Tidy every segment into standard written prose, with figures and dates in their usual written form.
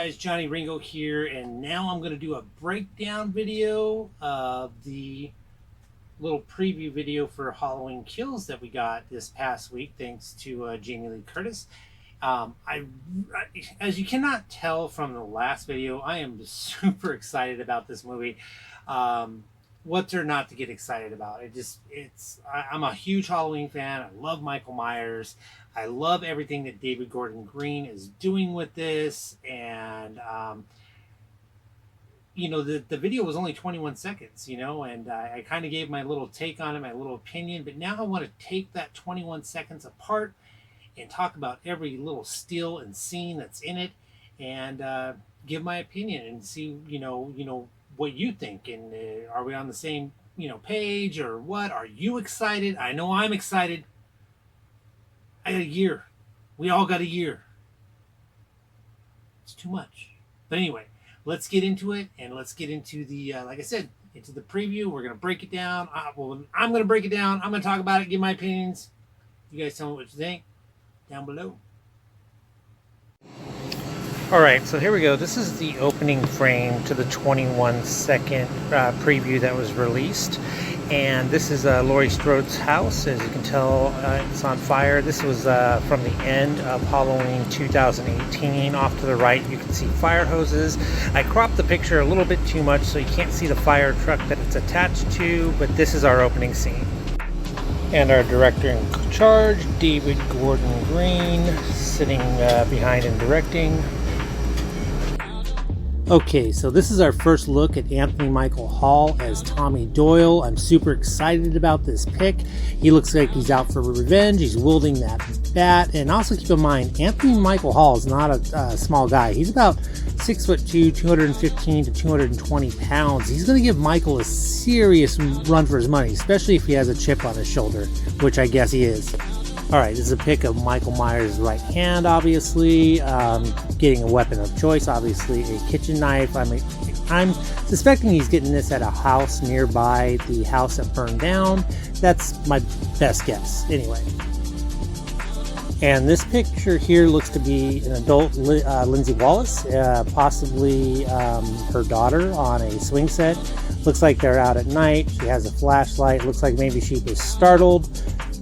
guys, Johnny Ringo here, and now I'm going to do a breakdown video of the little preview video for Halloween Kills that we got this past week, thanks to Jamie Lee Curtis. As you cannot tell from the last video, I am super excited about this movie. What's there not to get excited about? I'm a huge Halloween fan. I love Michael Myers. I love everything that David Gordon Green is doing with this. And, the video was only 21 seconds, and I kind of gave my little take on it, my little opinion. But now I want to take that 21 seconds apart and talk about every little still and scene that's in it and give my opinion and see, what you think. And are we on the same, page or what? Are you excited? I know I'm excited. I got a year. We all got a year. It's too much. But anyway, let's get into it, and let's get into the, like I said, into the preview. We're going to break it down. I'm going to break it down. I'm going to talk about it, give my opinions. You guys tell me what you think down below. Alright, so here we go. This is the opening frame to the 21-second preview that was released. And this is Laurie Strode's house. As you can tell, it's on fire. This was from the end of Halloween 2018. Off to the right, you can see fire hoses. I cropped the picture a little bit too much, so you can't see the fire truck that it's attached to, but this is our opening scene. And our director in charge, David Gordon Green, sitting behind and directing. Okay, so this is our first look at Anthony Michael Hall as Tommy Doyle. I'm super excited about this pick. He looks like he's out for revenge. He's wielding that bat. And also keep in mind, Anthony Michael Hall is not a small guy. He's about 6'2", 215 to 220 pounds. He's going to give Michael a serious run for his money, especially if he has a chip on his shoulder, which I guess he is. Alright, this is a pic of Michael Myers' right hand, obviously, getting a weapon of choice, obviously a kitchen knife. I'm suspecting he's getting this at a house nearby the house that burned down. That's my best guess, anyway. And this picture here looks to be an adult Lindsay Wallace, possibly her daughter on a swing set. Looks like they're out at night. She has a flashlight. Looks like maybe she was startled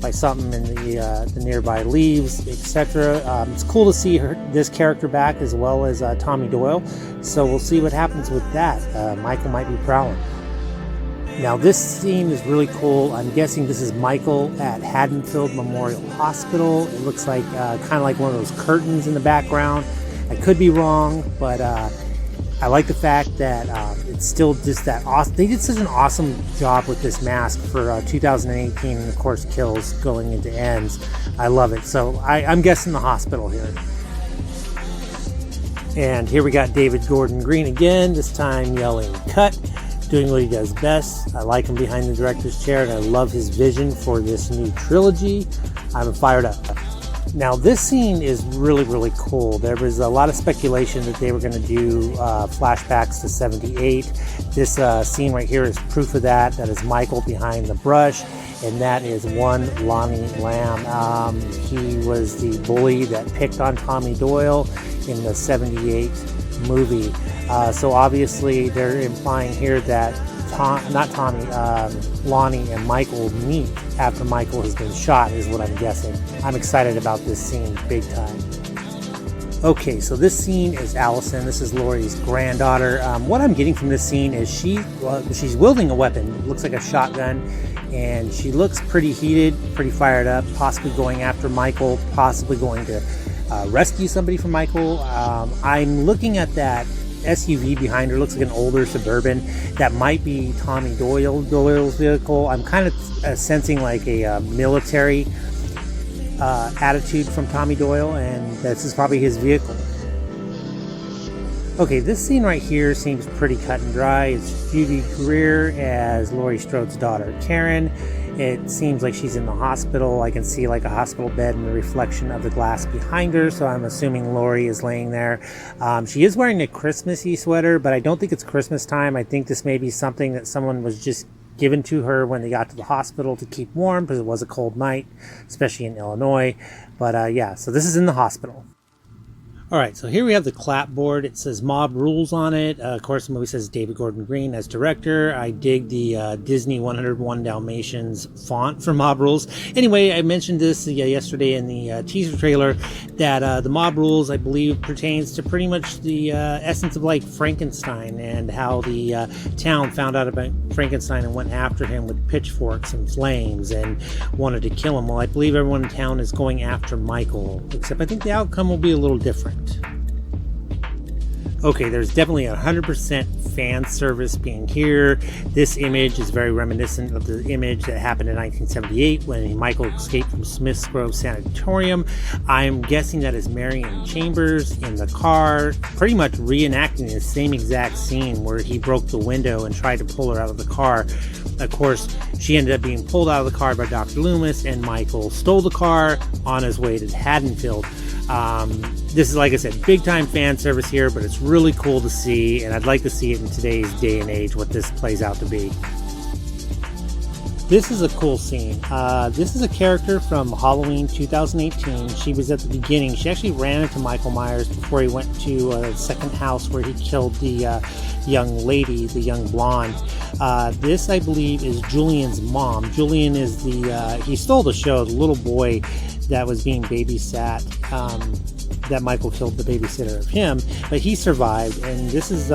by something in the nearby leaves, etc. It's cool to see this character back as well as Tommy Doyle. So we'll see what happens with that. Michael might be prowling. Now this scene is really cool. I'm guessing this is Michael at Haddonfield Memorial Hospital. It looks like kind of like one of those curtains in the background. I could be wrong, but I like the fact that it's still just that awesome. They did such an awesome job with this mask for 2018, and of course Kills going into Ends. I love it. So I'm guessing the hospital here. And here we got David Gordon Green again, this time yelling cut, doing what he does best. I like him behind the director's chair, and I love his vision for this new trilogy. I'm fired up. Now this scene is really, really cool. There was a lot of speculation that they were going to do flashbacks to 78. This scene right here is proof of that. That is Michael behind the brush, and that is one Lonnie Lamb. He was the bully that picked on Tommy Doyle in the 78 movie. So obviously they're implying here that Lonnie and Michael meet after Michael has been shot, is what I'm guessing. I'm excited about this scene big time. Okay, so this scene is Allison. This is Laurie's granddaughter. What I'm getting from this scene is she's wielding a weapon. It looks like a shotgun, and she looks pretty heated, pretty fired up, possibly going after Michael, possibly going to rescue somebody from Michael. I'm looking at that SUV behind her. Looks like an older Suburban. That might be Tommy Doyle's vehicle. I'm kind of sensing like a military attitude from Tommy Doyle, and this is probably his vehicle. Okay, this scene right here seems pretty cut and dry. It's Judy Greer as Laurie Strode's daughter, Karen. It seems like she's in the hospital. I can see like a hospital bed in the reflection of the glass behind her, so I'm assuming Laurie is laying there. She is wearing a Christmassy sweater, but I don't think it's Christmas time. I think this may be something that someone was just given to her when they got to the hospital to keep warm, because it was a cold night, especially in Illinois. But yeah, so this is in the hospital. All right, so here we have the clapboard. It says Mob Rules on it. Of course, the movie says David Gordon Green as director. I dig the Disney 101 Dalmatians font for Mob Rules. Anyway, I mentioned this yesterday in the teaser trailer that the Mob Rules, I believe, pertains to pretty much the essence of like Frankenstein and how the town found out about Frankenstein and went after him with pitchforks and flames and wanted to kill him. Well, I believe everyone in town is going after Michael, except I think the outcome will be a little different. Okay, there's definitely 100% fan service being here. This image is very reminiscent of the image that happened in 1978 when Michael escaped from Smith's Grove Sanatorium. I'm guessing that is Marion Chambers in the car, pretty much reenacting the same exact scene where he broke the window and tried to pull her out of the car. Of course, she ended up being pulled out of the car by Dr. Loomis, and Michael stole the car on his way to Haddonfield. This is, like I said, big time fan service here, but it's really cool to see, and I'd like to see it in today's day and age, what this plays out to be. This is a cool scene. This is a character from Halloween 2018. She was at the beginning. She actually ran into Michael Myers before he went to a second house where he killed the young lady, the young blonde. This, I believe, is Julian's mom. Julian is he stole the show, the little boy that was being babysat, that Michael killed the babysitter of him, but he survived, and this is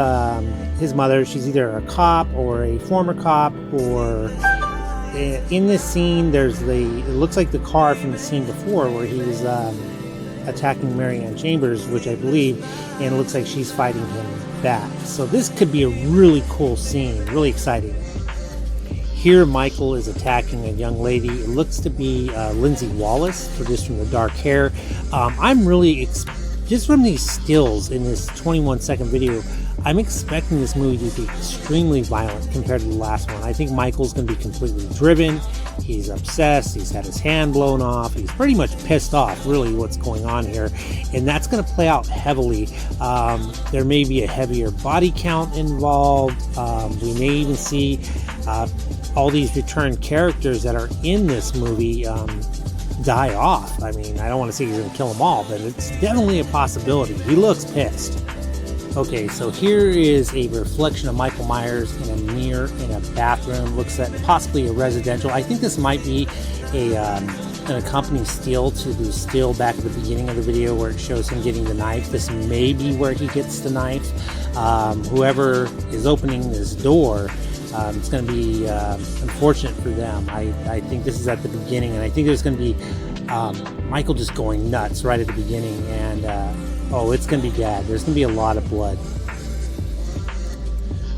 his mother. She's either a cop or a former cop, or in this scene there's it looks like the car from the scene before where he was attacking Marianne Chambers, which I believe, and it looks like she's fighting him back. So this could be a really cool scene, really exciting. Here Michael is attacking a young lady. It looks to be Lindsay Wallace, just from the dark hair. I'm really, just from these stills in this 21-second video, I'm expecting this movie to be extremely violent compared to the last one. I think Michael's going to be completely driven. He's obsessed. He's had his hand blown off. He's pretty much pissed off, really, what's going on here. And that's going to play out heavily. There may be a heavier body count involved. We may even see all these returned characters that are in this movie die off. I mean, I don't want to say he's going to kill them all, but it's definitely a possibility. He looks pissed. Okay, so here is a reflection of Michael Myers in a mirror in a bathroom. Looks at possibly a residential. I think this might be an accompanying still to the still back at the beginning of the video where it shows him getting the knife. This may be where he gets the knife. Whoever is opening this door, it's going to be unfortunate for them. I think this is at the beginning, and I think there's going to be Michael just going nuts right at the beginning, and oh, it's going to be bad. There's going to be a lot of blood.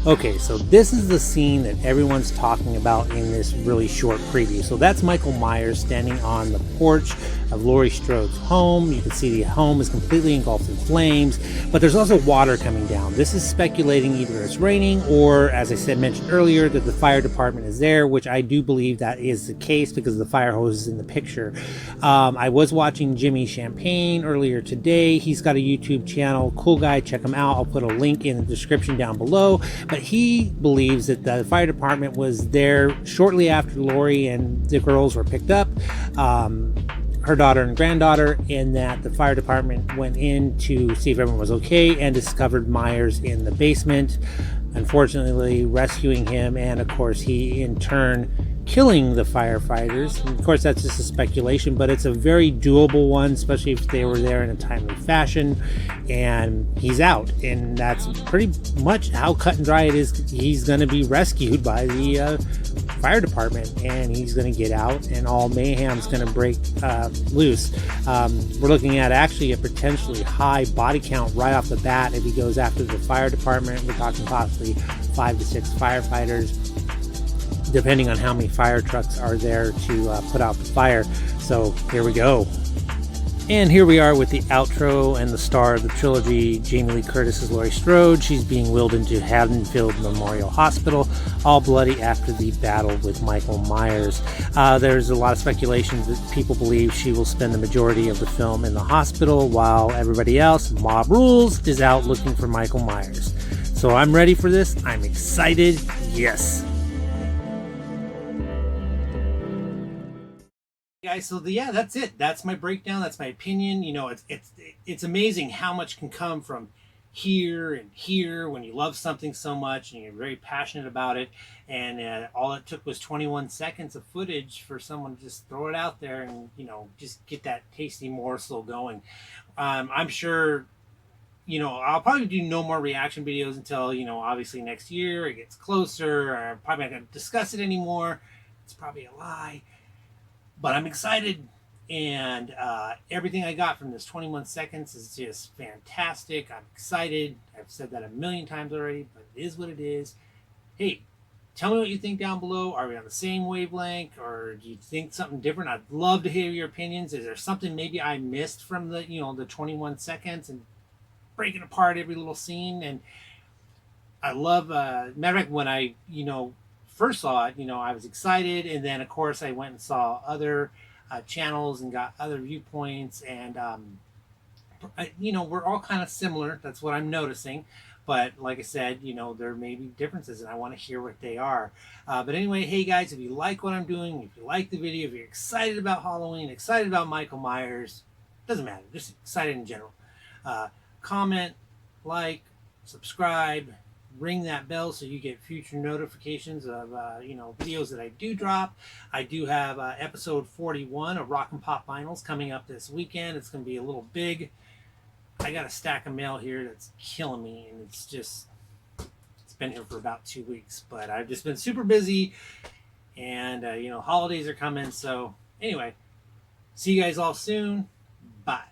Okay, so this is the scene that everyone's talking about in this really short preview. So that's Michael Myers standing on the porch of Laurie Strode's home. You can see the home is completely engulfed in flames, but there's also water coming down. This is speculating either it's raining or, as I mentioned earlier, that the fire department is there, which I do believe that is the case because the fire hose is in the picture. I was watching Jimmy Champane earlier today. He's got a YouTube channel. Cool guy, check him out. I'll put a link in the description down below. But he believes that the fire department was there shortly after Laurie and the girls were picked up. Her daughter and granddaughter, and that the fire department went in to see if everyone was okay and discovered Myers in the basement, unfortunately rescuing him, and of course he in turn killing the firefighters. And of course that's just a speculation, but it's a very doable one, especially if they were there in a timely fashion. And he's out, and that's pretty much how cut and dry it is. He's going to be rescued by the fire department, and he's going to get out, and all mayhem's going to break loose. We're looking at actually a potentially high body count right off the bat if he goes after the fire department. We're talking possibly 5 to 6 firefighters, depending on how many fire trucks are there to put out the fire. So here we go. And here we are with the outro and the star of the trilogy, Jamie Lee Curtis as Laurie Strode. She's being wheeled into Haddonfield Memorial Hospital, all bloody after the battle with Michael Myers. There's a lot of speculation that people believe she will spend the majority of the film in the hospital, while everybody else, Mob Rules, is out looking for Michael Myers. So I'm ready for this. I'm excited. Yes. Guys, so yeah, that's it. That's my breakdown. That's my opinion. You know, it's amazing how much can come from here and here when you love something so much and you're very passionate about it. And all it took was 21 seconds of footage for someone to just throw it out there and, you know, just get that tasty morsel going. I'm sure, you know, I'll probably do no more reaction videos until, you know, obviously next year it gets closer. I'm probably not going to discuss it anymore. It's probably a lie, but I'm excited. And everything I got from this 21 seconds is just fantastic. I'm excited. I've said that a million times already, but it is what it is. Hey, tell me what you think down below. Are we on the same wavelength, or do you think something different? I'd love to hear your opinions. Is there something maybe I missed from the, you know, the 21 seconds and breaking apart every little scene? And I love, matter of fact, when I, you know, first saw it, you know, I was excited, and then of course I went and saw other channels and got other viewpoints, and you know, we're all kind of similar. That's what I'm noticing. But like I said, you know, there may be differences, and I want to hear what they are. But anyway, hey guys, if you like what I'm doing, if you like the video, if you're excited about Halloween, excited about Michael Myers, doesn't matter, just excited in general. Comment, like, subscribe, ring that bell so you get future notifications of you know, videos that I do drop. I do have episode 41 of Rock and Pop Vinyls coming up this weekend. It's going to be a little big. I got a stack of mail here that's killing me, and it's been here for about 2 weeks, but I've just been super busy, and you know, holidays are coming. So anyway, see you guys all soon. Bye.